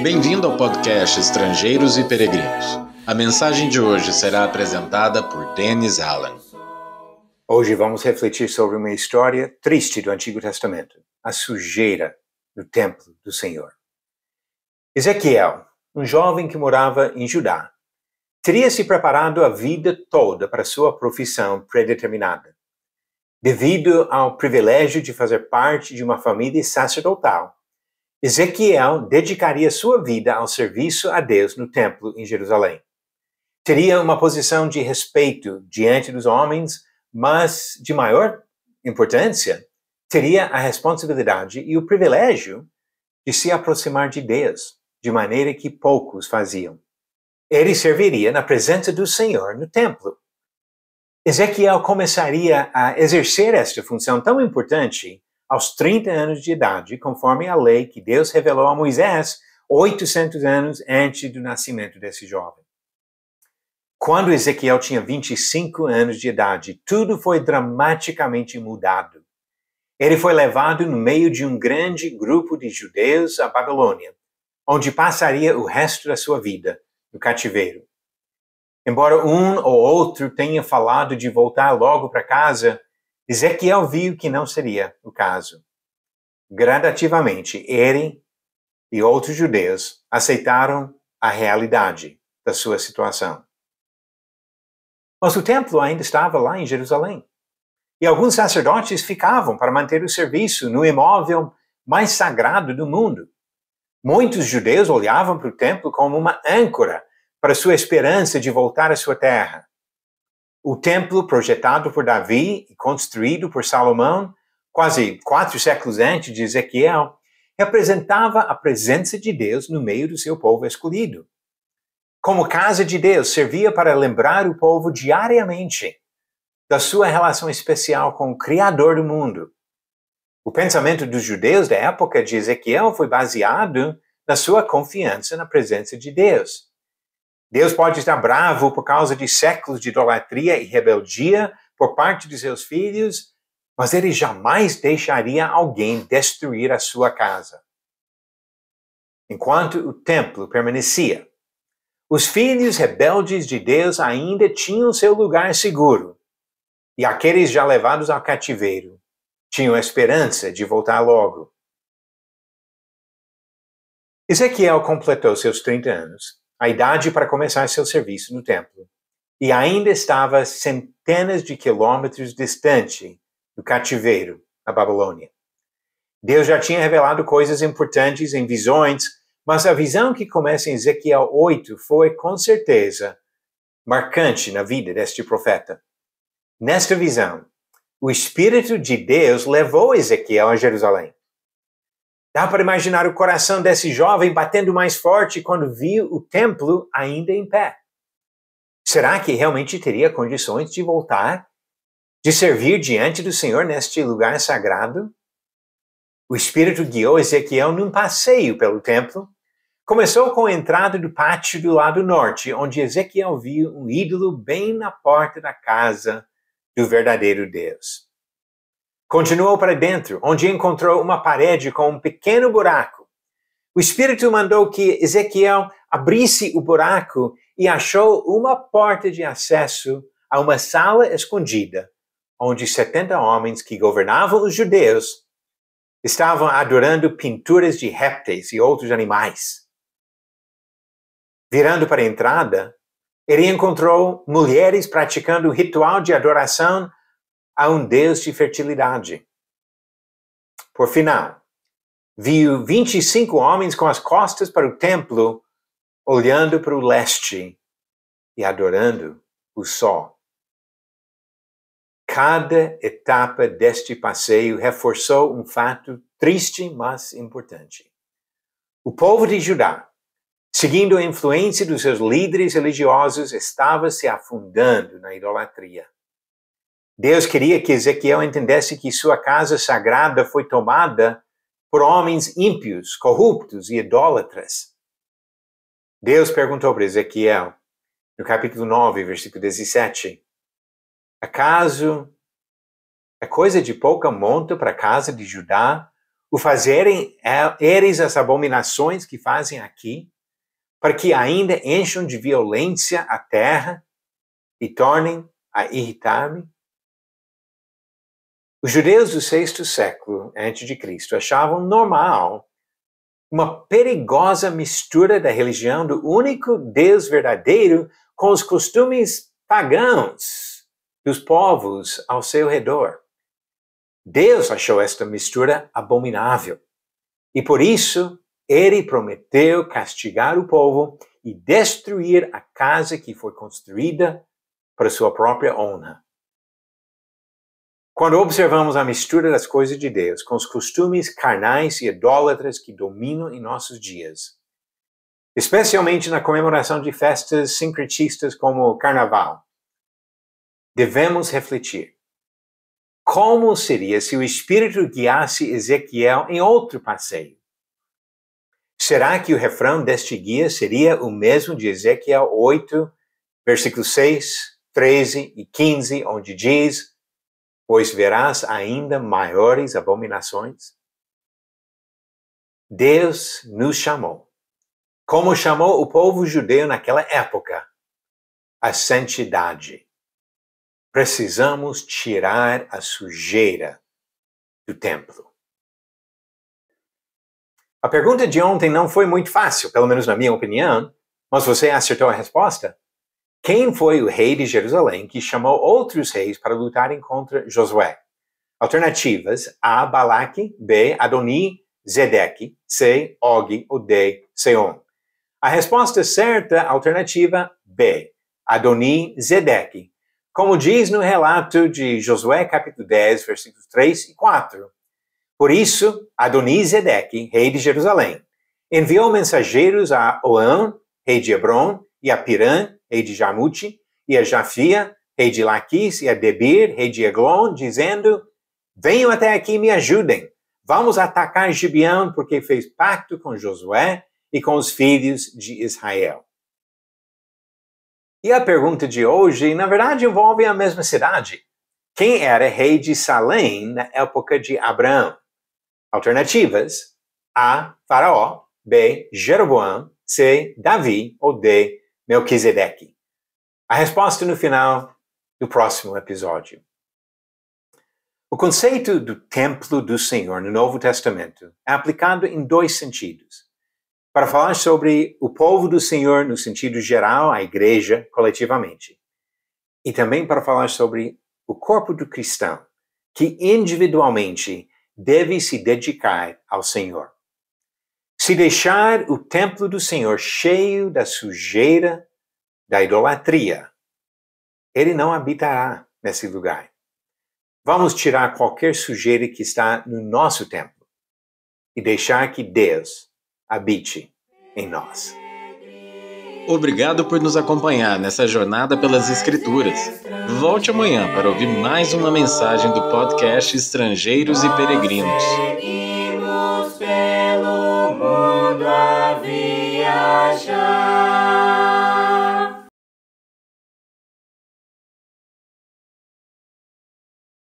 Bem-vindo ao podcast Estrangeiros e Peregrinos. A mensagem de hoje será apresentada por Dennis Allen. Hoje vamos refletir sobre uma história triste do Antigo Testamento, a sujeira do templo do Senhor. Ezequiel, um jovem que morava em Judá, teria se preparado a vida toda para sua profissão predeterminada. Devido ao privilégio de fazer parte de uma família sacerdotal, Ezequiel dedicaria sua vida ao serviço a Deus no templo em Jerusalém. Teria uma posição de respeito diante dos homens, mas de maior importância, teria a responsabilidade e o privilégio de se aproximar de Deus, de maneira que poucos faziam. Ele serviria na presença do Senhor no templo. Ezequiel começaria a exercer esta função tão importante aos 30 anos de idade, conforme a lei que Deus revelou a Moisés 800 anos antes do nascimento desse jovem. Quando Ezequiel tinha 25 anos de idade, tudo foi dramaticamente mudado. Ele foi levado no meio de um grande grupo de judeus à Babilônia, onde passaria o resto da sua vida no cativeiro. Embora um ou outro tenha falado de voltar logo para casa, Ezequiel viu que não seria o caso. Gradativamente, ele e outros judeus aceitaram a realidade da sua situação. Mas o templo ainda estava lá em Jerusalém. E alguns sacerdotes ficavam para manter o serviço no imóvel mais sagrado do mundo. Muitos judeus olhavam para o templo como uma âncora para sua esperança de voltar à sua terra. O templo, projetado por Davi e construído por Salomão, quase 4 séculos antes de Ezequiel, representava a presença de Deus no meio do seu povo escolhido. Como casa de Deus, servia para lembrar o povo diariamente da sua relação especial com o Criador do mundo. O pensamento dos judeus da época de Ezequiel foi baseado na sua confiança na presença de Deus. Deus pode estar bravo por causa de séculos de idolatria e rebeldia por parte de seus filhos, mas ele jamais deixaria alguém destruir a sua casa. Enquanto o templo permanecia, os filhos rebeldes de Deus ainda tinham seu lugar seguro, e aqueles já levados ao cativeiro tinham a esperança de voltar logo. Ezequiel completou seus 30 anos, a idade para começar seu serviço no templo, e ainda estava centenas de quilômetros distante do cativeiro, a Babilônia. Deus já tinha revelado coisas importantes em visões, mas a visão que começa em Ezequiel 8 foi, com certeza, marcante na vida deste profeta. Nesta visão, o Espírito de Deus levou Ezequiel a Jerusalém. Dá para imaginar o coração desse jovem batendo mais forte quando viu o templo ainda em pé. Será que realmente teria condições de voltar, de servir diante do Senhor neste lugar sagrado? O Espírito guiou Ezequiel num passeio pelo templo. Começou com a entrada do pátio do lado norte, onde Ezequiel viu um ídolo bem na porta da casa do verdadeiro Deus. Continuou para dentro, onde encontrou uma parede com um pequeno buraco. O Espírito mandou que Ezequiel abrisse o buraco e achou uma porta de acesso a uma sala escondida, onde 70 homens que governavam os judeus estavam adorando pinturas de répteis e outros animais. Virando para a entrada, ele encontrou mulheres praticando o ritual de adoração a um Deus de fertilidade. Por final, viu 25 homens com as costas para o templo, olhando para o leste e adorando o sol. Cada etapa deste passeio reforçou um fato triste, mas importante. O povo de Judá, seguindo a influência dos seus líderes religiosos, estava se afundando na idolatria. Deus queria que Ezequiel entendesse que sua casa sagrada foi tomada por homens ímpios, corruptos e idólatras. Deus perguntou para Ezequiel, no capítulo 9, versículo 17, acaso é coisa de pouca monta para a casa de Judá o fazerem eles as abominações que fazem aqui, para que ainda encham de violência a terra e tornem a irritar-me? Os judeus do sexto século a.C. achavam normal uma perigosa mistura da religião do único Deus verdadeiro com os costumes pagãos dos povos ao seu redor. Deus achou esta mistura abominável e por isso ele prometeu castigar o povo e destruir a casa que foi construída para sua própria honra. Quando observamos a mistura das coisas de Deus com os costumes carnais e idólatras que dominam em nossos dias, especialmente na comemoração de festas sincretistas como o Carnaval, devemos refletir. Como seria se o Espírito guiasse Ezequiel em outro passeio? Será que o refrão deste guia seria o mesmo de Ezequiel 8, versículos 6, 13 e 15, onde diz: pois verás ainda maiores abominações? Deus nos chamou, como chamou o povo judeu naquela época, a santidade. Precisamos tirar a sujeira do templo. A pergunta de ontem não foi muito fácil, pelo menos na minha opinião, mas você acertou a resposta. Quem foi o rei de Jerusalém que chamou outros reis para lutarem contra Josué? Alternativas: A. Balaque, B. Adoni-Zedeque, C. Og ou D. Seon. A resposta certa, alternativa B. Adoni-Zedeque, como diz no relato de Josué capítulo 10, versículos 3 e 4. Por isso, Adoni-Zedeque, rei de Jerusalém, enviou mensageiros a Oã, rei de Hebron, e a Pirã, rei de Jarmute, e a Jafia, rei de Laquis, e a Debir, rei de Eglon, dizendo: venham até aqui e me ajudem. Vamos atacar Gibeão, porque fez pacto com Josué e com os filhos de Israel. E a pergunta de hoje, na verdade, envolve a mesma cidade. Quem era rei de Salém na época de Abraão? Alternativas: A. Faraó, B. Jeroboão, C. Davi ou D. Melquisedeque. A resposta no final do próximo episódio. O conceito do templo do Senhor no Novo Testamento é aplicado em dois sentidos. Para falar sobre o povo do Senhor no sentido geral, a igreja coletivamente. E também para falar sobre o corpo do cristão, que individualmente deve se dedicar ao Senhor. Se deixar o templo do Senhor cheio da sujeira da idolatria, ele não habitará nesse lugar. Vamos tirar qualquer sujeira que está no nosso templo e deixar que Deus habite em nós. Obrigado por nos acompanhar nessa jornada pelas Escrituras. Volte amanhã para ouvir mais uma mensagem do podcast Estrangeiros e Peregrinos. Seguimos pelo mundo a viajar.